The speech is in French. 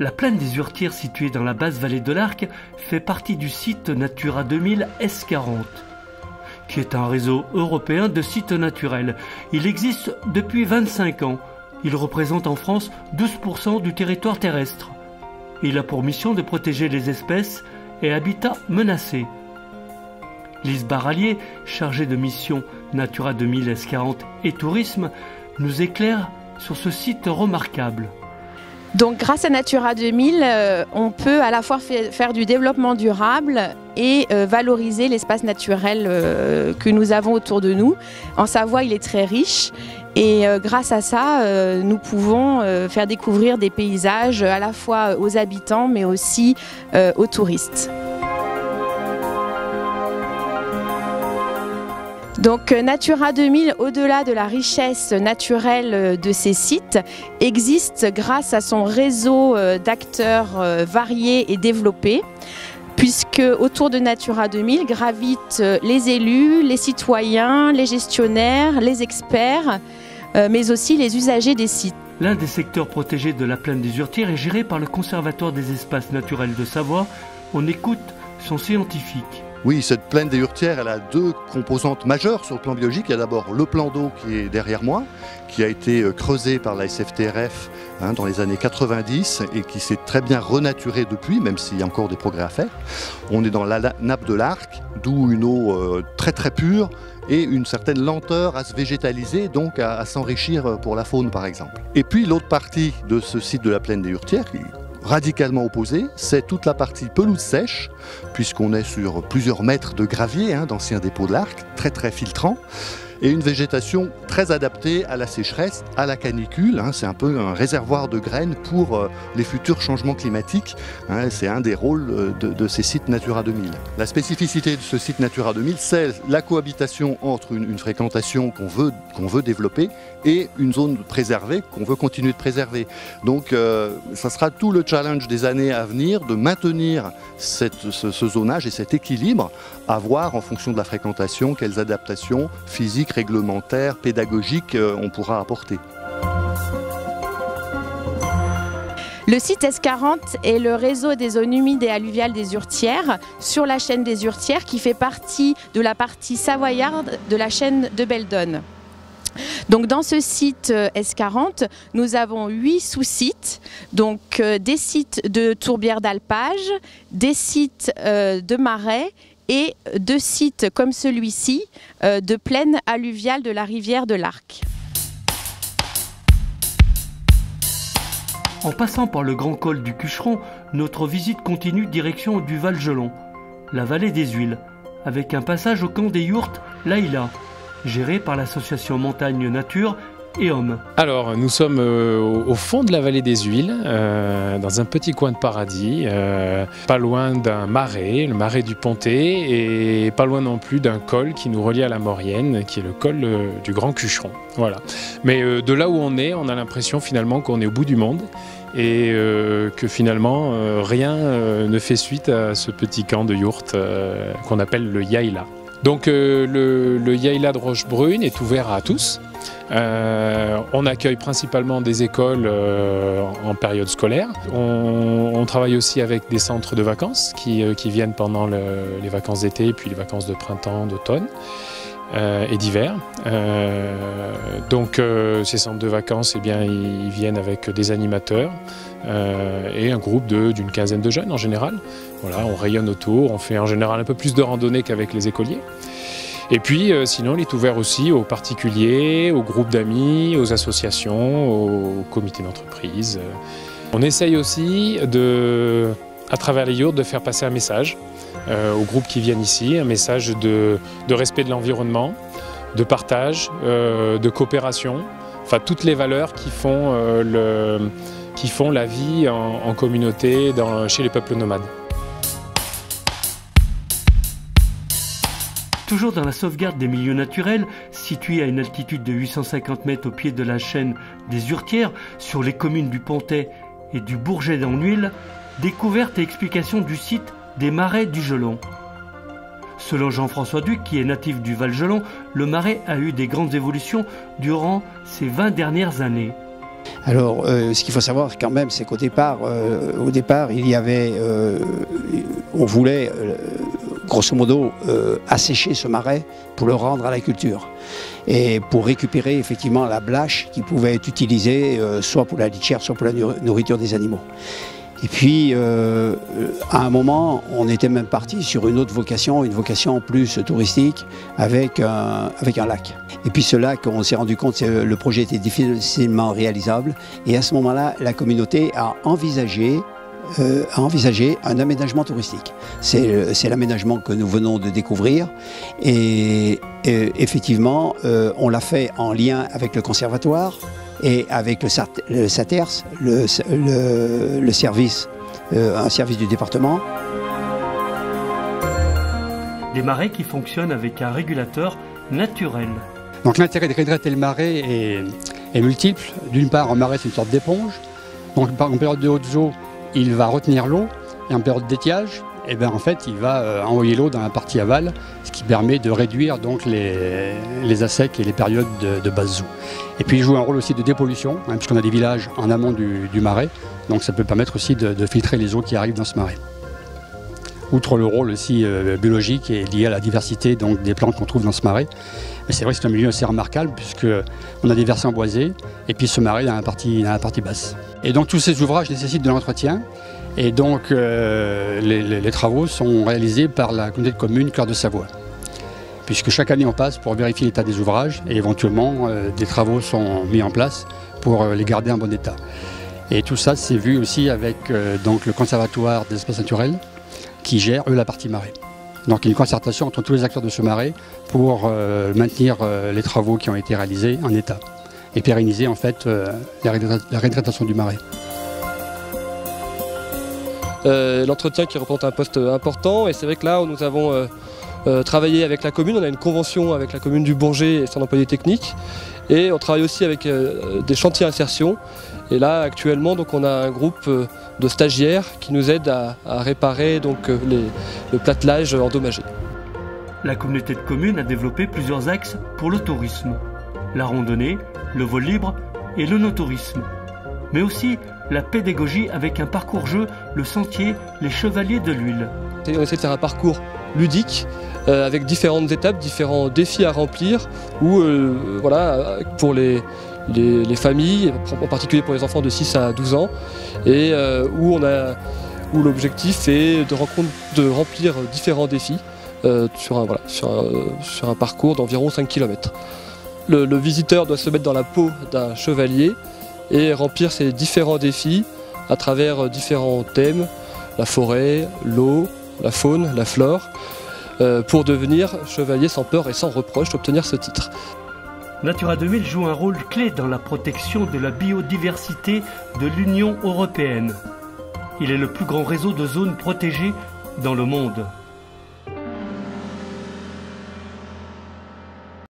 La plaine des Hurtières, située dans la basse vallée de l'Arc, fait partie du site Natura 2000 S40, qui est un réseau européen de sites naturels. Il existe depuis 25 ans. Il représente en France 12% du territoire terrestre. Il a pour mission de protéger les espèces et habitats menacés. Lise Barallier, chargée de mission Natura 2000 S40 et tourisme, nous éclaire sur ce site remarquable. Donc grâce à Natura 2000, on peut à la fois faire du développement durable et valoriser l'espace naturel que nous avons autour de nous. En Savoie, il est très riche et grâce à ça, nous pouvons faire découvrir des paysages à la fois aux habitants mais aussi aux touristes. Donc Natura 2000, au-delà de la richesse naturelle de ces sites, existe grâce à son réseau d'acteurs variés et développés, puisque autour de Natura 2000 gravitent les élus, les citoyens, les gestionnaires, les experts, mais aussi les usagers des sites. L'un des secteurs protégés de la plaine des Hurtières est géré par le Conservatoire des espaces naturels de Savoie. On écoute son scientifique. Oui, cette plaine des Hurtières, elle a deux composantes majeures sur le plan biologique. Il y a d'abord le plan d'eau qui est derrière moi, qui a été creusé par la SFTRF dans les années 90 et qui s'est très bien renaturé depuis, même s'il y a encore des progrès à faire. On est dans la nappe de l'Arc, d'où une eau très très pure et une certaine lenteur à se végétaliser, donc à s'enrichir pour la faune par exemple. Et puis l'autre partie de ce site de la plaine des Hurtières, radicalement opposé, c'est toute la partie pelouse sèche, puisqu'on est sur plusieurs mètres de gravier, d'anciens dépôts de l'Arc, très très filtrant, et une végétation très adaptée à la sécheresse, à la canicule. C'est un peu un réservoir de graines pour les futurs changements climatiques. C'est un des rôles de ces sites Natura 2000. La spécificité de ce site Natura 2000, c'est la cohabitation entre une fréquentation qu'on veut développer et une zone préservée qu'on veut continuer de préserver. Donc ça sera tout le challenge des années à venir de maintenir ce zonage et cet équilibre, à voir en fonction de la fréquentation quelles adaptations physiques, réglementaires, pédagogiques on pourra apporter. Le site S40 est le réseau des zones humides et alluviales des Hurtières sur la chaîne des Hurtières qui fait partie de la partie savoyarde de la chaîne de Beldonne. Donc dans ce site S40, nous avons 8 sous-sites, donc des sites de tourbières d'alpage, des sites de marais et 2 sites comme celui-ci de plaine alluviale de la rivière de l'Arc. En passant par le grand col du Cucheron, notre visite continue direction du Val-Gelon, la vallée des Huiles, avec un passage au camp des Yourtes Laïla, géré par l'association Montagne Nature et Hommes. Alors, nous sommes au fond de la vallée des Huiles, dans un petit coin de paradis, pas loin d'un marais, le marais du Pontet, et pas loin non plus d'un col qui nous relie à la Maurienne, qui est le col du Grand Cucheron. Voilà. Mais de là où on est, on a l'impression finalement qu'on est au bout du monde et que finalement rien ne fait suite à ce petit camp de yourtes qu'on appelle le Yaïla. Donc le Yaïla de Rochebrune est ouvert à tous. On accueille principalement des écoles en période scolaire. On travaille aussi avec des centres de vacances qui viennent pendant les vacances d'été et puis les vacances de printemps, d'automne et d'hiver. Donc ces centres de vacances, eh bien, ils viennent avec des animateurs et un groupe d'une quinzaine de jeunes en général. Voilà, on rayonne autour, on fait en général un peu plus de randonnée qu'avec les écoliers. Et puis sinon, il est ouvert aussi aux particuliers, aux groupes d'amis, aux associations, aux comités d'entreprise. On essaye aussi, à travers les yourtes, de faire passer un message aux groupes qui viennent ici, un message de respect de l'environnement, de partage, de coopération, enfin toutes les valeurs qui font la vie en communauté chez les peuples nomades. Toujours dans la sauvegarde des milieux naturels, située à une altitude de 850 mètres au pied de la chaîne des Hurtières, sur les communes du Pontet et du Bourget-d'en-Huile, découverte et explication du site des marais du Gelon. Selon Jean-François Duc, qui est natif du Val-Gelon, le marais a eu des grandes évolutions durant ces 20 dernières années. Alors, ce qu'il faut savoir quand même, c'est qu'au départ, il y avait, on voulait, grosso modo, assécher ce marais pour le rendre à la culture et pour récupérer effectivement la blache qui pouvait être utilisée soit pour la litière, soit pour la nourriture des animaux. Et puis, à un moment, on était même parti sur une autre vocation, une vocation plus touristique, avec un lac. Et puis ce lac, on s'est rendu compte que le projet était difficilement réalisable. Et à ce moment-là, la communauté a envisagé un aménagement touristique. C'est l'aménagement que nous venons de découvrir. Et effectivement, on l'a fait en lien avec le conservatoire et avec le SATERS, un service du département. Des marais qui fonctionnent avec un régulateur naturel. Donc l'intérêt de réhydrater le marais est multiple. D'une part, un marais c'est une sorte d'éponge. Donc en période de haute eau, il va retenir l'eau, et en période d'étiage, en fait, il va envoyer l'eau dans la partie aval, ce qui permet de réduire donc les assecs et les périodes de basse eau. Et puis il joue un rôle aussi de dépollution, puisqu'on a des villages en amont du marais, donc ça peut permettre aussi de filtrer les eaux qui arrivent dans ce marais. Outre le rôle aussi biologique et lié à la diversité donc, des plantes qu'on trouve dans ce marais, mais c'est vrai que c'est un milieu assez remarquable puisqu'on a des versants boisés et puis ce marais dans la partie basse. Et donc tous ces ouvrages nécessitent de l'entretien et donc les travaux sont réalisés par la communauté de communes Cœur de Savoie. Puisque chaque année on passe pour vérifier l'état des ouvrages et éventuellement des travaux sont mis en place pour les garder en bon état. Et tout ça c'est vu aussi avec donc, le conservatoire des espaces naturels qui gère eux la partie marais. Donc il y a une concertation entre tous les acteurs de ce marais pour maintenir les travaux qui ont été réalisés en état et pérenniser en fait la réhydratation du marais. L'entretien qui représente un poste important et c'est vrai que là où nous avons travaillé avec la commune, on a une convention avec la commune du Bourget et son employé technique et on travaille aussi avec des chantiers insertion et là actuellement donc, on a un groupe de stagiaires qui nous aident à réparer donc, le platelage endommagé. La communauté de communes a développé plusieurs axes pour le tourisme. La randonnée, le vol libre et le no-tourisme. Mais aussi la pédagogie avec un parcours-jeu, le sentier Les Chevaliers de l'Huile. On essaie de faire un parcours ludique avec différentes étapes, différents défis à remplir où voilà, pour les familles, en particulier pour les enfants de 6 à 12 ans, et où l'objectif est de remplir différents défis sur un parcours d'environ 5 km. Le visiteur doit se mettre dans la peau d'un chevalier et remplir ces différents défis à travers différents thèmes, la forêt, l'eau, la faune, la flore, pour devenir chevalier sans peur et sans reproche, obtenir ce titre. Natura 2000 joue un rôle clé dans la protection de la biodiversité de l'Union européenne. Il est le plus grand réseau de zones protégées dans le monde.